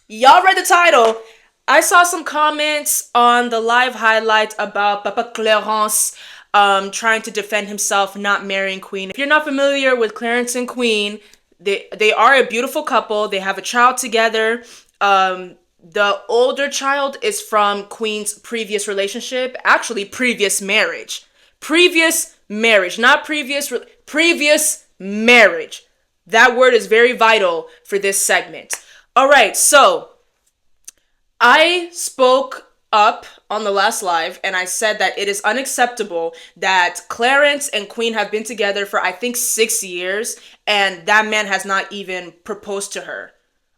Y'all read the title. I saw some comments on the live highlight about Papa Clarence trying to defend himself not marrying Queen. If you're not familiar with Clarence and Queen, they are a beautiful couple. They have a child together. The older child is from Queen's previous relationship, actually previous marriage. Previous marriage, not previous marriage. That word is very vital for this segment. All right, so I spoke up on the last live and I said that it is unacceptable that Clarence and Queen have been together for I think 6 years and that man has not even proposed to her.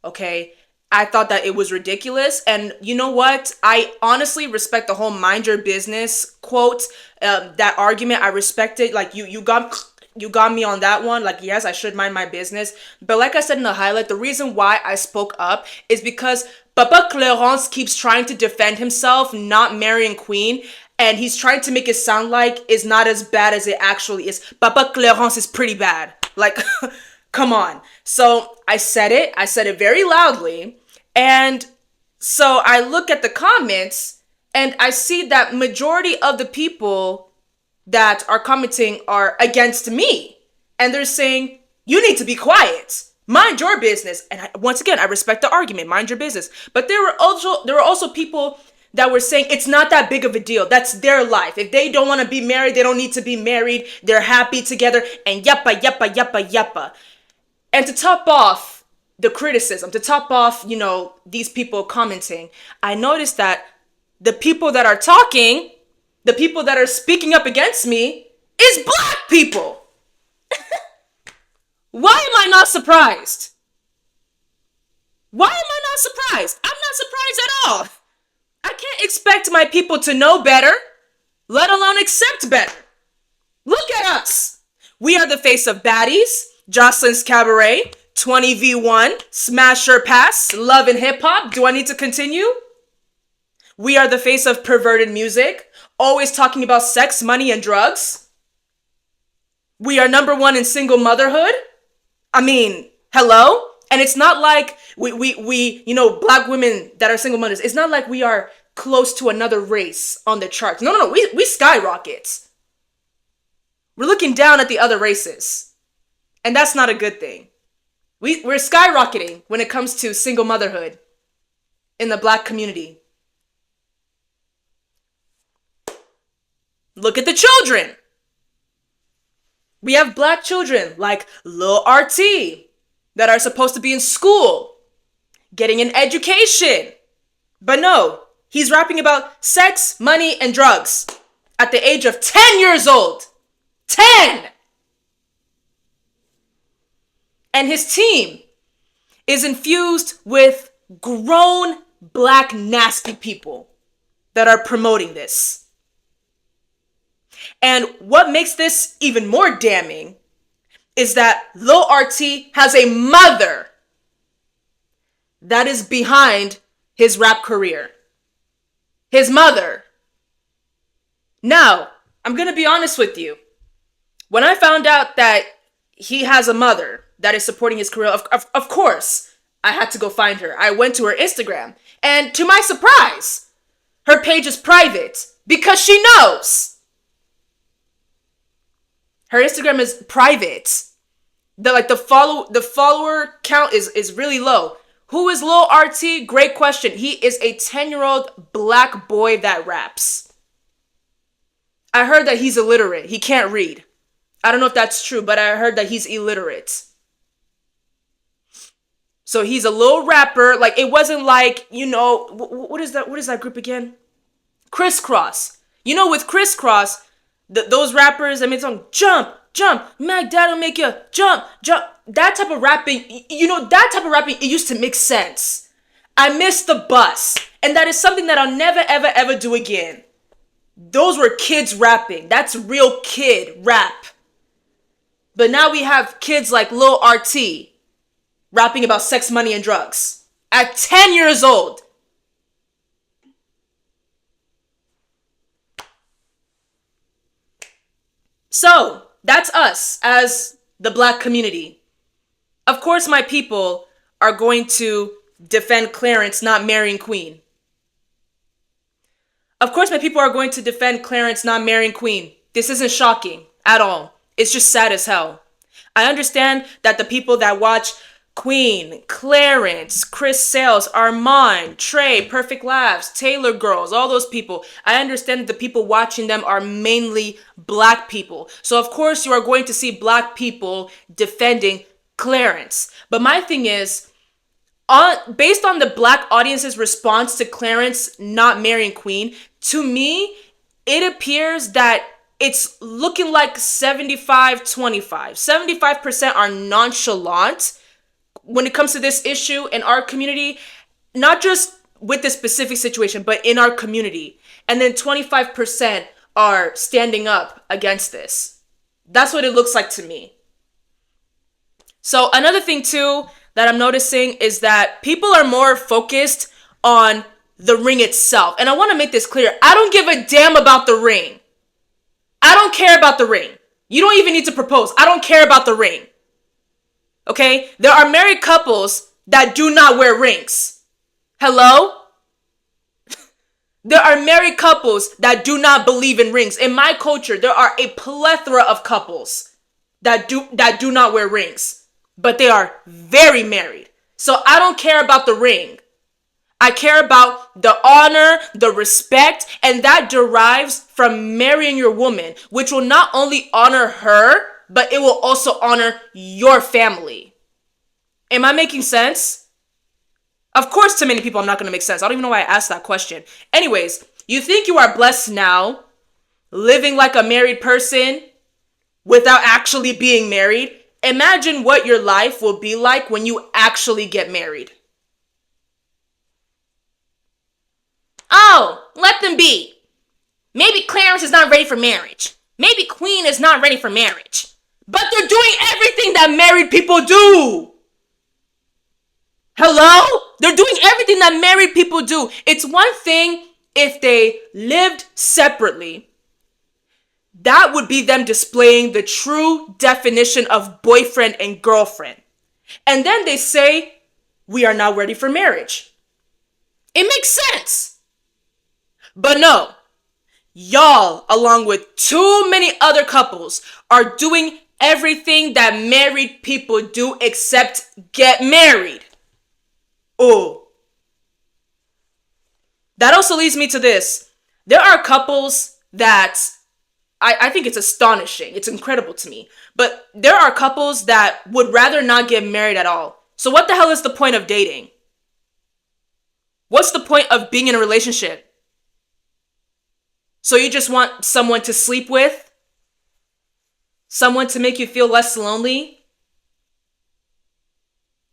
Okay? I thought that it was ridiculous. And you know what? I honestly respect the whole mind your business quote. That argument, I respect it. Like you got me on that one. Like, yes, I should mind my business. But like I said in the highlight, the reason why I spoke up is because Papa Clarence keeps trying to defend himself, not marrying Queen. And he's trying to make it sound like it's not as bad as it actually is. Papa Clarence is pretty bad. Like, come on. So I said it. I said it very loudly. And so I look at the comments and I see that majority of the people that are commenting are against me. And they're saying, you need to be quiet. Mind your business. And once again, I respect the argument. Mind your business. But there were also people that were saying it's not that big of a deal. That's their life. If they don't want to be married, they don't need to be married. They're happy together. And yappa, yappa, yappa, yappa. And to top off the criticism, to top off, these people commenting, I noticed that the people that are talking, the people that are speaking up against me, is black people. Why am I not surprised? Why am I not surprised? I'm not surprised at all. I can't expect my people to know better, let alone accept better. Look at us. We are the face of Baddies, Jocelyn's Cabaret, 20v1, Smasher Pass, Love and Hip Hop. Do I need to continue? We are the face of perverted music, always talking about sex, money, and drugs. We are number one in single motherhood. I mean, hello? And it's not like we black women that are single mothers, it's not like we are close to another race on the charts. No. We skyrocket. We're looking down at the other races. And that's not a good thing. We're skyrocketing when it comes to single motherhood in the black community. Look at the children. We have black children like Lil RT that are supposed to be in school, getting an education. But no, he's rapping about sex, money, and drugs at the age of 10 years old. 10! And his team is infused with grown black nasty people that are promoting this. And what makes this even more damning is that Lil RT has a mother that is behind his rap career. His mother. Now, I'm going to be honest with you. When I found out that he has a mother that is supporting his career, of course, I had to go find her. I went to her Instagram. And to my surprise, her page is private because she knows. Her Instagram is private. The follower count is really low. Who is Lil RT? Great question. He is a 10-year-old black boy that raps. I heard that he's illiterate. He can't read. I don't know if that's true, but I heard that he's illiterate. So he's a little rapper. Like, it wasn't like, what is that group again? Crisscross. With Crisscross, those rappers, it's on jump, Mac Dad'll make you jump. That type of rapping, it used to make sense. I missed the bus. And that is something that I'll never, ever, ever do again. Those were kids rapping. That's real kid rap. But now we have kids like Lil RT rapping about sex, money, and drugs at 10 years old. So, that's us as the black community. Of course, my people are going to defend Clarence not marrying Queen. Of course, my people are going to defend Clarence not marrying Queen. This isn't shocking at all. It's just sad as hell. I understand that the people that watch Queen, Clarence, Chris Sales, Armand, Trey, Perfect Laughs, Taylor Girls, all those people, I understand that the people watching them are mainly black people. So of course you are going to see black people defending Clarence. But my thing is, based on the black audience's response to Clarence not marrying Queen, to me, it appears that it's looking like 75-25. 75% are nonchalant when it comes to this issue in our community, not just with this specific situation, but in our community. And then 25% are standing up against this. That's what it looks like to me. So another thing too that I'm noticing is that people are more focused on the ring itself. And I want to make this clear. I don't give a damn about the ring. I don't care about the ring. You don't even need to propose. I don't care about the ring. Okay? There are married couples that do not wear rings. Hello? There are married couples that do not believe in rings. In my culture, there are a plethora of couples that do not wear rings, but they are very married. So I don't care about the ring. I care about the honor, the respect, and that derives from marrying your woman, which will not only honor her, but it will also honor your family. Am I making sense? Of course, to many people, I'm not going to make sense. I don't even know why I asked that question. Anyways, you think you are blessed now, living like a married person without actually being married? Imagine what your life will be like when you actually get married. Oh, let them be. Maybe Clarence is not ready for marriage. Maybe Queen is not ready for marriage. But they're doing everything that married people do. Hello? They're doing everything that married people do. It's one thing if they lived separately. That would be them displaying the true definition of boyfriend and girlfriend. And then they say, we are not ready for marriage. It makes sense. But no, y'all, along with too many other couples, are doing everything that married people do except get married. Oh. That also leads me to this. There are couples that I think it's astonishing. It's incredible to me. But there are couples that would rather not get married at all. So what the hell is the point of dating? What's the point of being in a relationship? So you just want someone to sleep with? Someone to make you feel less lonely?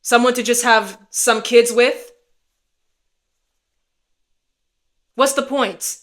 Someone to just have some kids with? What's the point?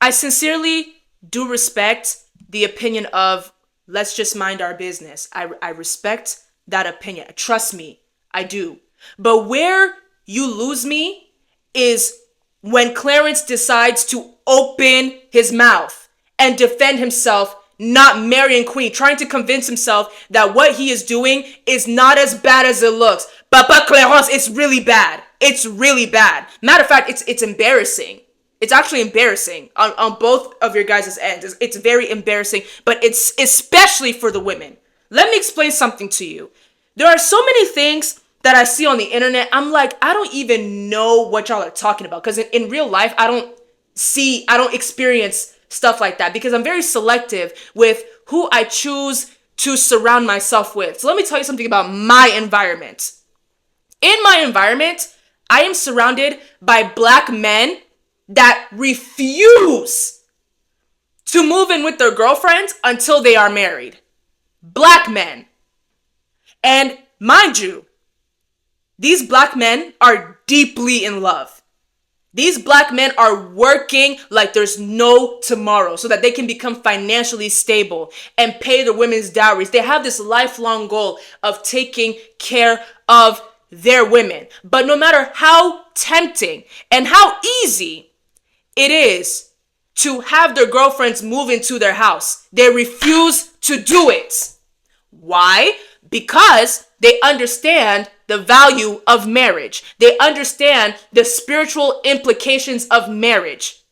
I sincerely do respect the opinion of let's just mind our business. I respect that opinion. Trust me, I do. But where you lose me is when Clarence decides to open his mouth and defend himself not marrying Queen, trying to convince himself that what he is doing is not as bad as it looks. But Clarence, it's really bad. It's really bad. Matter of fact, it's embarrassing. It's actually embarrassing on both of your guys' ends. It's very embarrassing, but it's especially for the women. Let me explain something to you. There are so many things that I see on the internet. I'm like, I don't even know what y'all are talking about. Because in real life, I don't experience stuff like that because I'm very selective with who I choose to surround myself with. So let me tell you something about my environment. In my environment, I am surrounded by black men that refuse to move in with their girlfriends until they are married. Black men. And mind you, these black men are deeply in love. These black men are working like there's no tomorrow so that they can become financially stable and pay their women's dowries. They have this lifelong goal of taking care of their women. But no matter how tempting and how easy it is to have their girlfriends move into their house, they refuse to do it. Why? Because They understand the value of marriage. They understand the spiritual implications of marriage,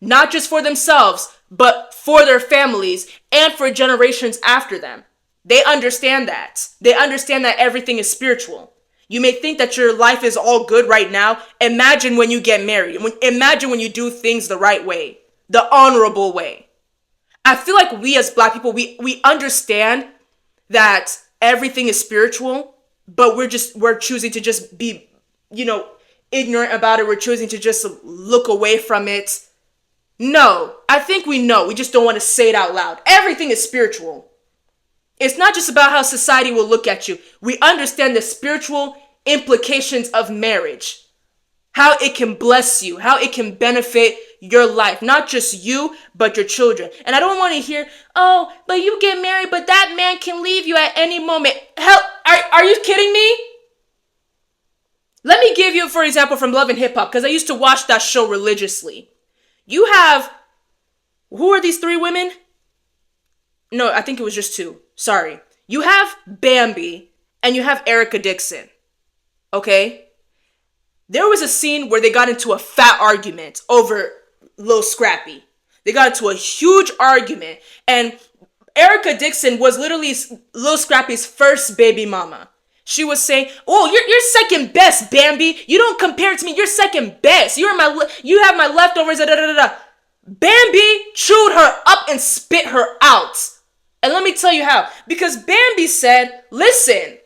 not just for themselves, but for their families and for generations after them. They understand that. They understand that everything is spiritual. You may think that your life is all good right now. Imagine when you get married. Imagine when you do things the right way, the honorable way. I feel like we as Black people, we understand that everything is spiritual, but we're choosing to just be, ignorant about it. We're choosing to just look away from it. No, I think we know. We just don't want to say it out loud. Everything is spiritual. It's not just about how society will look at you. We understand the spiritual implications of marriage, how it can bless you, how it can benefit your life, not just you, but your children. And I don't want to hear, oh, but you get married, but that man can leave you at any moment. Hell, are you kidding me? Let me give you, for example, from Love and Hip Hop, because I used to watch that show religiously. You have, who are these three women? No, I think it was just two. Sorry. You have Bambi and you have Erica Dixon. Okay? There was a scene where they got into a fat argument over Lil Scrappy. They got into a huge argument, and Erica Dixon was literally Lil Scrappy's first baby mama. She was saying, "Oh, you're second best, Bambi. You don't compare to me. You're second best. You have my leftovers." Da, da, da, da. Bambi chewed her up and spit her out. And let me tell you how. Because Bambi said, "Listen,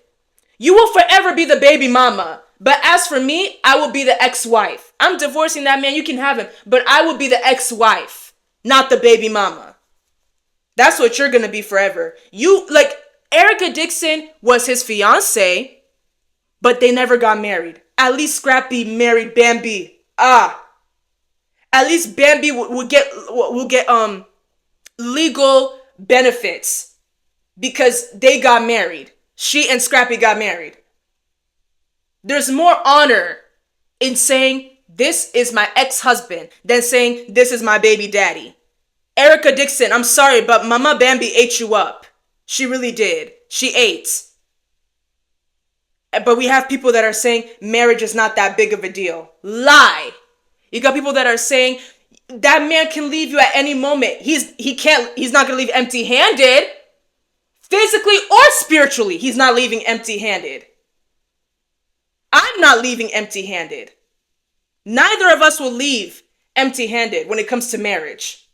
you will forever be the baby mama. But as for me, I will be the ex-wife. I'm divorcing that man. You can have him. But I will be the ex-wife, not the baby mama. That's what you're going to be forever." Erica Dixon was his fiance, but they never got married. At least Scrappy married Bambi. At least Bambi will get legal benefits because they got married. She and Scrappy got married. There's more honor in saying, "This is my ex-husband," than saying, "This is my baby daddy." Erica Dixon, I'm sorry, but Mama Bambi ate you up. She really did. She ate. But we have people that are saying marriage is not that big of a deal. Lie. You got people that are saying that man can leave you at any moment. He's not going to leave empty-handed. Physically or spiritually, he's not leaving empty-handed. I'm not leaving empty-handed. Neither of us will leave empty-handed when it comes to marriage.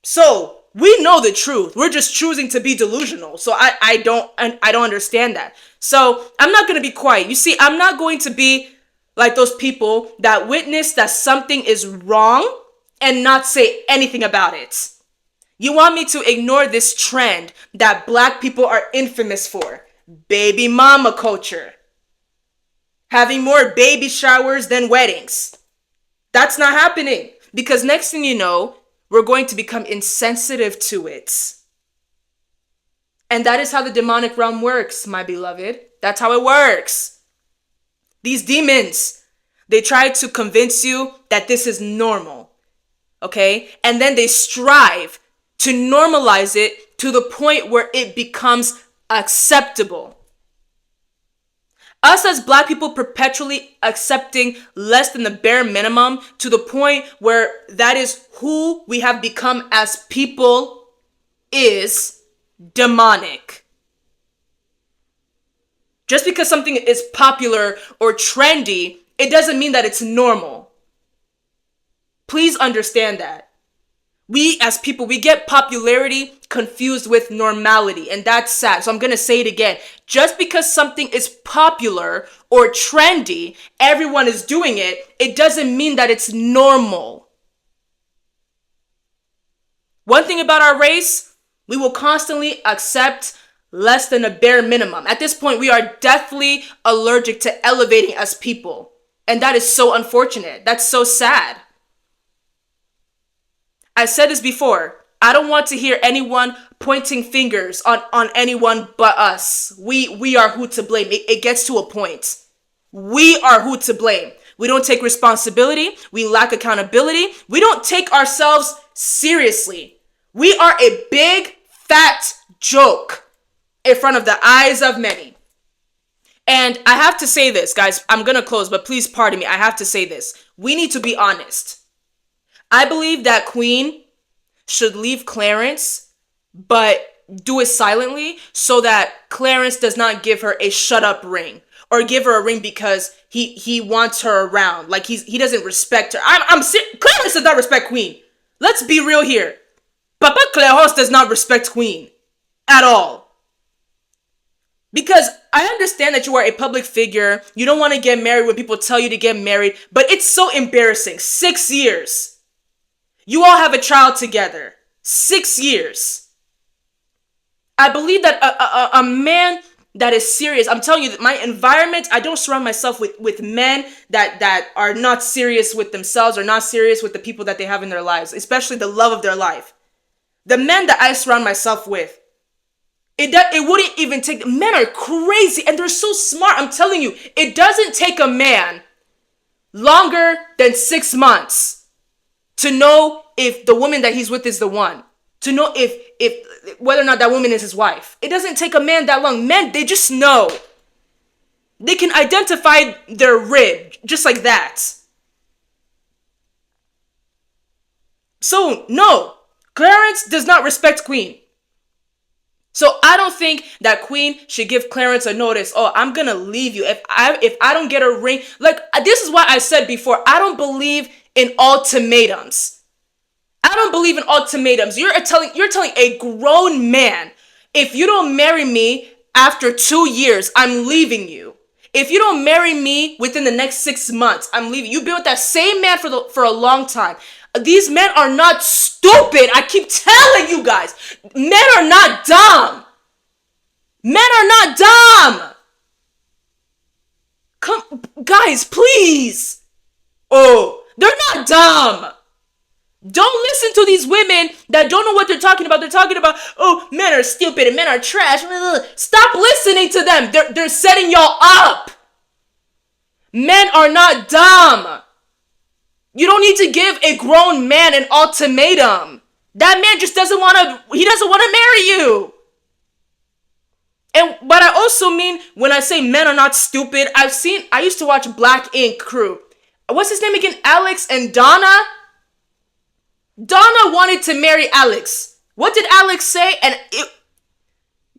So, we know the truth. We're just choosing to be delusional. So I don't understand that. So I'm not going to be quiet. You see, I'm not going to be like those people that witness that something is wrong and not say anything about it. You want me to ignore this trend that Black people are infamous for? Baby mama culture. Having more baby showers than weddings. That's not happening. Because next thing you know, we're going to become insensitive to it. And that is how the demonic realm works, my beloved. That's how it works. These demons, they try to convince you that this is normal. Okay? And then they strive to normalize it to the point where it becomes acceptable. Us as Black people perpetually accepting less than the bare minimum to the point where that is who we have become as people is demonic. Just because something is popular or trendy, it doesn't mean that it's normal. Please understand that. We as people, we get popularity confused with normality, and that's sad. So I'm going to say it again. Just because something is popular or trendy, everyone is doing it, it doesn't mean that it's normal. One thing about our race, we will constantly accept less than a bare minimum. At this point, we are deathly allergic to elevating as people. And that is so unfortunate. That's so sad. I said this before. I don't want to hear anyone pointing fingers on anyone but us. We are who to blame. It gets to a point. We are who to blame. We don't take responsibility. We lack accountability. We don't take ourselves seriously. We are a big, fat joke. in front of the eyes of many. And I have to say this, guys. I'm going to close, but please pardon me. I have to say this. We need to be honest. I believe that Queen should leave Clarence, but do it silently so that Clarence does not give her a shut up ring or give her a ring because he wants her around. Like he doesn't respect her. Clarence does not respect Queen. Let's be real here. Papa Clarence does not respect Queen at all. Because I understand that you are a public figure. You don't want to get married when people tell you to get married, but it's so embarrassing. 6 years. You all have a child together. 6 years. I believe that a man that is serious, I'm telling you that my environment, I don't surround myself with men that are not serious with themselves or not serious with the people that they have in their lives, especially the love of their life. The men that I surround myself with, it wouldn't even take, men are crazy and they're so smart. I'm telling you, it doesn't take a man longer than 6 months to know if the woman that he's with is the one, to know if whether or not that woman is his wife. It doesn't take a man that long. Men, they just know. They can identify their rib just like that. So no, Clarence does not respect Queen. So I don't think that Queen should give Clarence a notice. Oh, I'm gonna leave you if I don't get a ring. Like, this is why I said before, I don't believe in ultimatums. I don't believe in ultimatums. You're telling a grown man, if you don't marry me after 2 years, I'm leaving you. If you don't marry me within the next 6 months, I'm leaving. You've been with that same man for a long time. These men are not stupid. I keep telling you guys, men are not dumb. Men are not dumb. Come, guys, please. Oh, they're not dumb. Don't listen to these women that don't know what they're talking about. They're talking about, oh, men are stupid and men are trash. Stop listening to them. They're setting y'all up. Men are not dumb. You don't need to give a grown man an ultimatum. That man just doesn't want to marry you. And what I also mean when I say men are not stupid, I used to watch Black Ink Crew. What's his name again? Alex and Donna? Donna wanted to marry Alex. What did Alex say?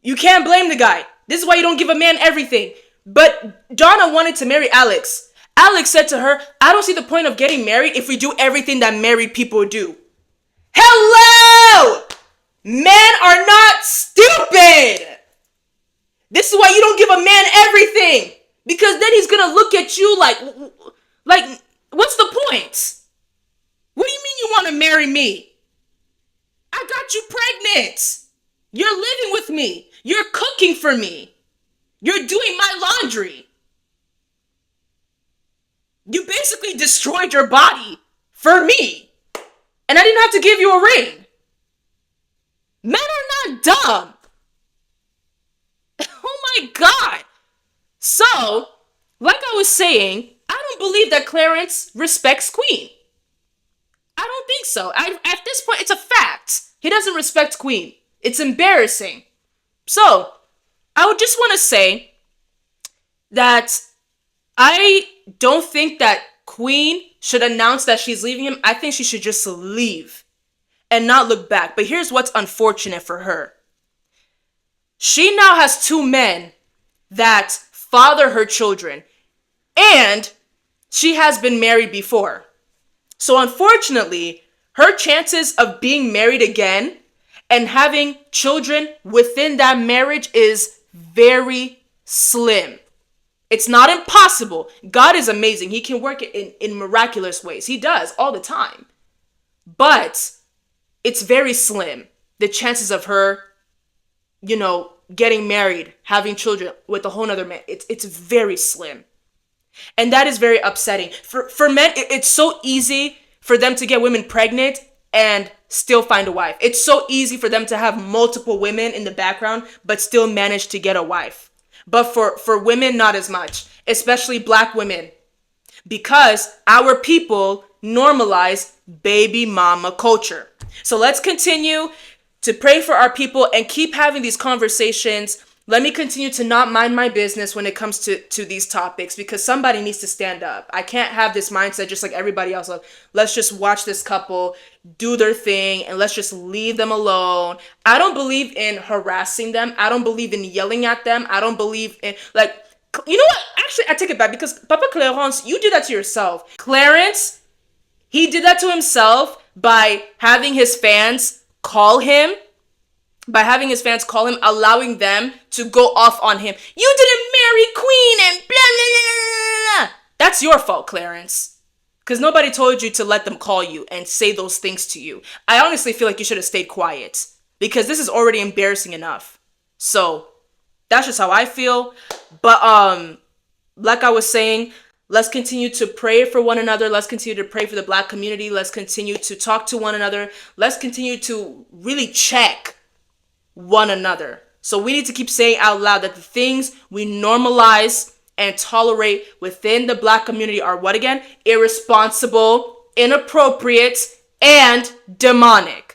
You can't blame the guy. This is why you don't give a man everything. But Donna wanted to marry Alex. Alex said to her, I don't see the point of getting married if we do everything that married people do. Hello! Men are not stupid! This is why you don't give a man everything. Because then he's gonna look at you like, what's the point? What do you mean you want to marry me? I got you pregnant. You're living with me. You're cooking for me. You're doing my laundry. You basically destroyed your body for me. And I didn't have to give you a ring. Men are not dumb. Oh my God. So, like I was saying, I don't believe that Clarence respects Queen. I don't think so. At this point, it's a fact. He doesn't respect Queen. It's embarrassing. So, I would just want to say that I don't think that Queen should announce that she's leaving him. I think she should just leave and not look back. But here's what's unfortunate for her. She now has 2 men that father her children, and she has been married before. So unfortunately, her chances of being married again and having children within that marriage is very slim. It's not impossible. God is amazing. He can work it in miraculous ways. He does all the time. But it's very slim. The chances of her, getting married, having children with a whole nother man, it's very slim. And that is very upsetting. For men, it's so easy for them to get women pregnant and still find a wife. It's so easy for them to have multiple women in the background, but still manage to get a wife. But for women, not as much, especially Black women, because our people normalize baby mama culture. So let's continue to pray for our people and keep having these conversations let me continue to not mind my business when it comes to these topics, because somebody needs to stand up. I can't have this mindset just like everybody else. Like, let's just watch this couple do their thing and let's just leave them alone. I don't believe in harassing them. I don't believe in yelling at them. I don't believe in, like, you know what? Actually, I take it back, because Papa Clarence, you did that to yourself. Clarence, he did that to himself by having his fans call him, allowing them to go off on him. You didn't marry Queen and blah, blah, blah, blah, blah. That's your fault, Clarence. Because nobody told you to let them call you and say those things to you. I honestly feel like you should have stayed quiet, because this is already embarrassing enough. So that's just how I feel. But like I was saying, let's continue to pray for one another. Let's continue to pray for the Black community. Let's continue to talk to one another. Let's continue to really check one another. So we need to keep saying out loud that the things we normalize and tolerate within the Black community are what again? Irresponsible, inappropriate, and demonic.